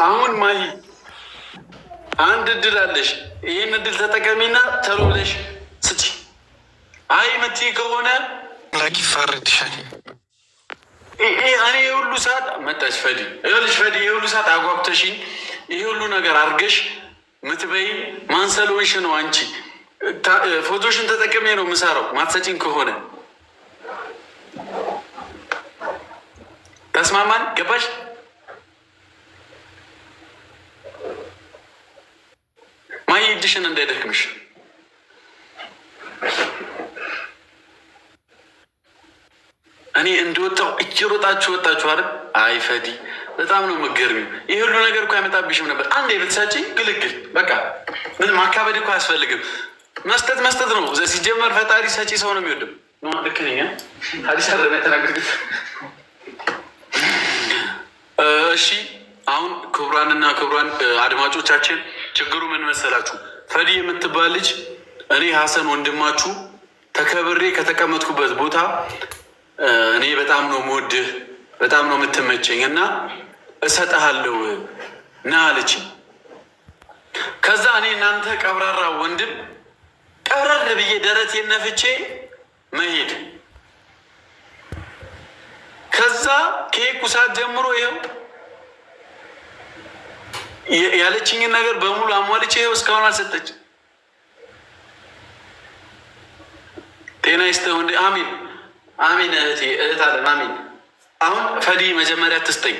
አሁን ማሂ አንድ እድል አለሽ። ይህን እድል ተጠቀሚና ተሎ ብለሽ ስጪ። አይ ምትይ ከሆነ ላኪ ይፋረድሻል። እኔ የሁሉ ሰዓት መጣች ፈዲ ይኸውልሽ፣ ፈዲ የሁሉ ሰዓት አጓጉተሽኝ ይሄ ሁሉ ነገር አድርገሽ ምትበይ ማንሰሎሽ ነው። አንቺ ፎቶሽን ተጠቅሜ ነው የምሰራው። ማትሰጪኝ ከሆነ ተስማማን? ገባሽ? ማይ እጅሽን እንዳይደክምሽ። እኔ እንደወጣው እየሮጣችሁ ወጣችሁ አይደል? አይ ፈዲ በጣም ነው የምትገርሚው። ይህ ሁሉ ነገር እኮ አይመጣብሽም ነበር። አንዴ ብትሰጪኝ ግልግል በቃ ምንም ማካበድ እኮ አያስፈልግም። መስጠት መስጠት ነው። ሲጀመር ፈጣሪ ሰጪ ሰው ነው የሚወደው። ልክ ነኝ? ሀዲስ አለ ተናገርኩት። እሺ አሁን ክቡራንና ክቡራን አድማጮቻችን ችግሩ ምን መሰላችሁ? ፈዲ የምትባል ልጅ እኔ ሀሰን ወንድማችሁ ተከብሬ ከተቀመጥኩበት ቦታ እኔ በጣም ነው የምወድህ፣ በጣም ነው የምትመቸኝ እና እሰጥሃለሁ ና አለች። ከዛ እኔ እናንተ ቀብራራ ወንድም ቀብረር ብዬ ደረቴን ነፍቼ መሄድ። ከዛ ከሄድኩ ሰዓት ጀምሮ ይኸው ያለችኝን ነገር በሙሉ አሟልቼ ይኸው እስካሁን አልሰጠች። ጤና ይስጥህ ወንድ። አሚን አሚን። እህቴ እህት አለን። አሚን። አሁን ፈዲ መጀመሪያ ትስጠኝ።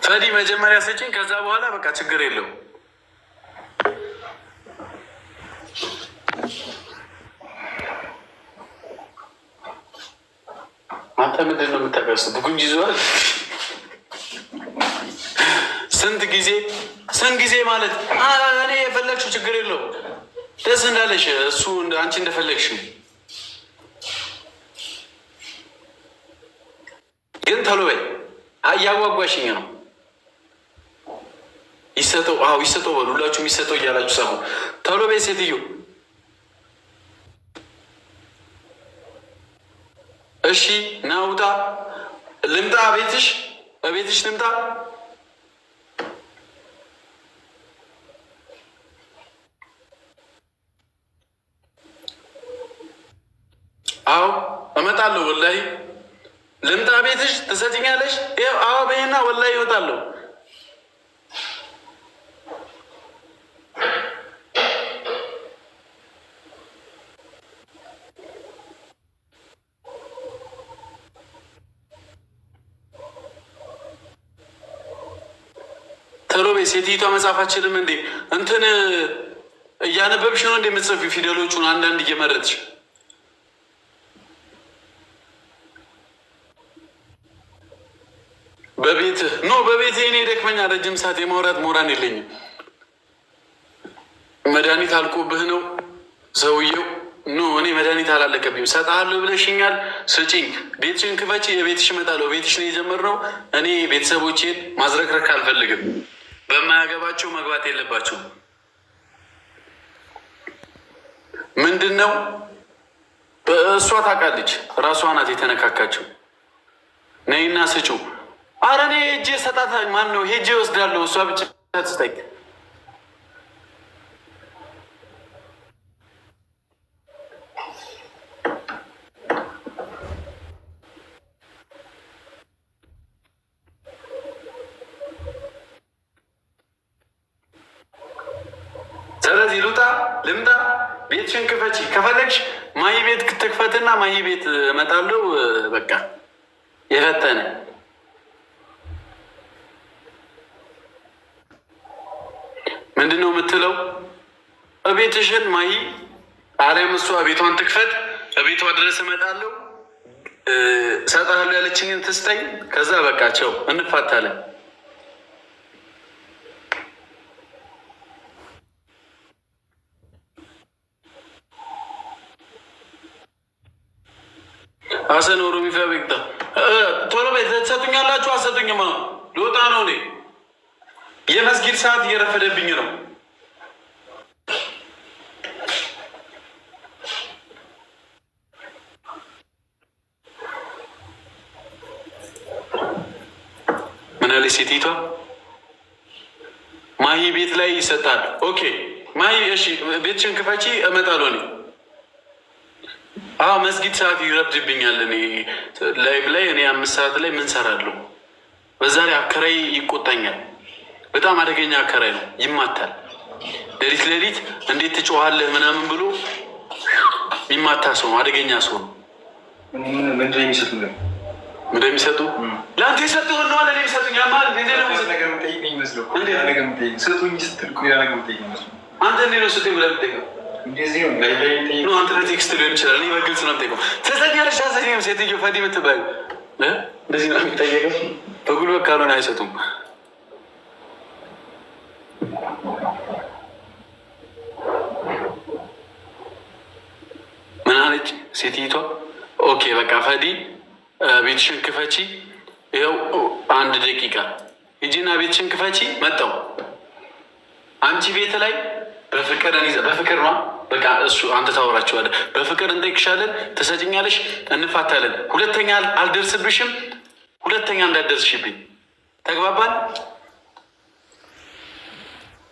ፈዲ መጀመሪያ ስጭኝ። ከዛ በኋላ በቃ ችግር የለው። አንተ ምንድን ነው የምታቀርስ? ብጉንጅ ይዘዋል። ስንት ጊዜ ማለት እኔ የፈለግሽው ችግር የለው። ደስ እንዳለሽ እሱ አንቺ እንደፈለግሽ ግን ተሎ በይ። እያጓጓሽኝ ነው። ይሰጠው። አዎ ይሰጠው በሉ። ሁላችሁም ይሰጠው እያላችሁ ሰሙ። ተሎ በይ ሴትዮ። እሺ ናውጣ። ልምጣ? ቤትሽ ልምጣ? አዎ እመጣለሁ። ወላሂ ልምጣ? ቤትሽ ትሰጭኛለሽ? አዎ በይና ወላሂ እወጣለሁ። ተሎ በይ። ሴትዮዋ መጻፍ አችልም እንዴ? እንትን እያነበብሽ ነው እንደ የምትጽፊው ፊደሎቹን አንዳንድ እየመረጥሽ። በቤት እኔ ደክመኛ ረጅም ሰዓት የማውራት ሞራን የለኝም። መድኃኒት አልቆብህ ነው ሰውየው? እኔ መድኃኒት አላለቀብኝም። ሰጥሃለሁ ብለሽኛል፣ ስጪኝ። ቤትሽን ክፈቺ፣ የቤትሽ እመጣለሁ። ቤትሽ ነው የጀመርነው። እኔ ቤተሰቦቼን ማዝረክረክ አልፈልግም። በማያገባቸው መግባት የለባቸውም። ምንድን ነው እሷ ታውቃለች። ራሷ ናት የተነካካቸው። ነይና ስጪው። አረ እኔ ሄጄ ሰጣታ ማን ነው ሄጄ ወስዳለሁ። እሷ ብቻ ትስጠኝ። ስለዚህ ልምጣ? ቤትሽን ክፈቺ። ከፈለግሽ ማሂ ቤት ትክፈትና ማሂ ቤት እመጣለሁ። በቃ የፈጠነ ምንድን ነው የምትለው? እቤትሽን ማሂ አሊያም እሷ ቤቷን ትክፈት። እቤቷ ድረስ እመጣለሁ፣ እሰጥሃለሁ ያለችኝን ትስጠኝ። ከዛ በቃቸው እንፋታለን። ሀሰን ኦሮሚፋ ቤቅታ ቶሎ ቤት ትሰጡኛላችሁ? አሰጡኝም ነው ልወጣ ነው እኔ። የመስጊድ ሰዓት እየረፈደብኝ ነው። ምን አለች ሴቲቷ? ማሂ ቤት ላይ ይሰጣል። ኦኬ ማሂ እሺ፣ ቤትሽን ክፈቺ እመጣለሁ እኔ። አዎ መስጊድ ሰዓት ይረፍድብኛል። እኔ ላይቭ ላይ እኔ 5 ሰዓት ላይ ምን ሰራለሁ? በዛ ላይ አከራይ ይቆጣኛል። በጣም አደገኛ አከራይ ነው፣ ይማታል። ሌሊት ሌሊት እንዴት ትጮኻለህ ምናምን ብሎ የሚማታ ሰው ነው፣ አደገኛ ሰው ነው። ምንድን የሚሰጡ ለአንተ የሰጡ ሆነ ለኔ የሚሰጡኝ አንተ እንዴት ነው ስትኝ ብለህ የምትጠይቀው? አንተ በቴክስት ሊሆን ይችላል። እኔ በግልጽ ነው የምጠይቀው። ትሰጠኛለሽ ታሰኝም? ሴትዮ ፈዲ የምትባይው እንደዚህ ነው የሚጠየቀው። በጉልበት ካልሆነ አይሰጡም። ምን አለች ሴትዮዋ? ኦኬ በቃ ፈዲ ቤትሽን ክፈቺ፣ ይኸው 1 ደቂቃ ሂጂና ቤትሽን ክፈቺ፣ መጣሁ። አንቺ ቤት ላይ በፍቅር ነው በቃ እሱ አንተ ታወራችኋለህ። በፍቅር እንጠይቅሻለን፣ ትሰጭኛለሽ፣ እንፋታለን። ሁለተኛ አልደርስብሽም፣ ሁለተኛ እንዳትደርስሽብኝ። ተግባባን?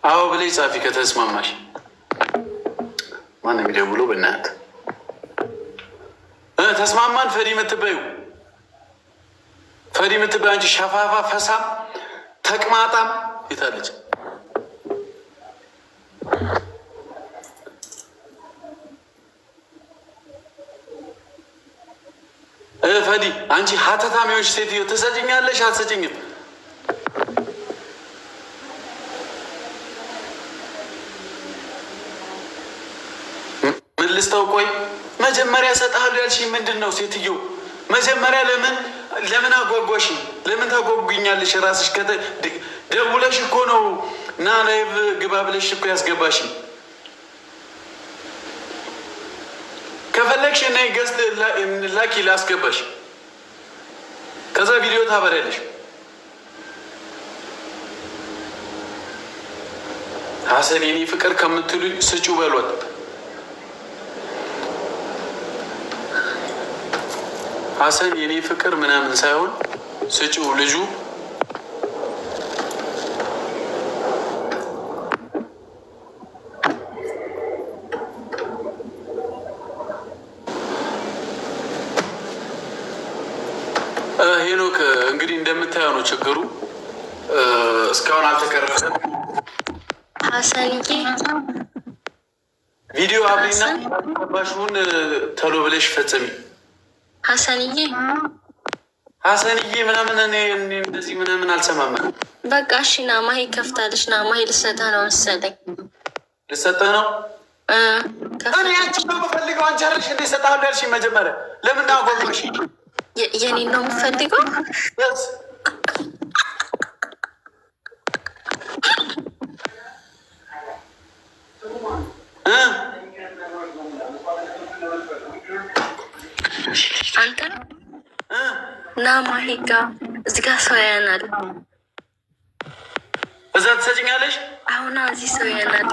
አዎ ብለሽ ጻፊ ከተስማማሽ። ማነው የሚደውለው? በእናትህ ተስማማን። ፈዲ የምትበዩ አንቺ ሸፋፋ ፈሳም ተቅማጣም የታለች? ፈዲ አንቺ ሀተታሚዎች ሴትዮ ትሰጭኛለሽ አትሰጭኝም? ምን ልስጠው? ቆይ መጀመሪያ እሰጥሃለሁ ያልሽኝ ምንድን ነው ሴትዮ? መጀመሪያ ለምን አጓጓሽ? ለምን ታጓጉኛለሽ? ራስሽ ደውለሽ እኮ ነው እና ላይቭ ግባ ብለሽ እኮ ያስገባሽ። ከፈለግሽ እና ገዝት ላኪ ላስገባሽ፣ ከዛ ቪዲዮ ታበሪያለሽ። ሀሰን የኔ ፍቅር ከምትሉኝ ስጩ በሏት። ሀሰን የኔ ፍቅር ምናምን ሳይሆን ስጩ ልጁ ሄኖክ እንግዲህ እንደምታየው ነው ችግሩ። እስካሁን አልተቀረጸም። ሀሰንዬ ቪዲዮ አብሪና ባሽሁን ተሎ ብለሽ ፈጽሚ። ሀሰንዬ ምናምን እኔ እንደዚህ ምናምን አልሰማም። በቃ እሺ ና ማሂ ከፍታለች። ና ማሂ ልሰጠህ ነው መሰለኝ። ልሰጠህ ነው? እኔ አንቺን ነው የምፈልገው። አንቺ አይደለሽ እንደ እሰጥሃለሁ ያልሽኝ መጀመሪያ። ለምን አጓጓሽ? የኔን ነው የምፈልገው? አንተ ና ማሂ ጋ እዚህ ጋ ሰው ያናል። እዛ ትሰጭኛለሽ? አሁን እዚህ ሰው ያናል።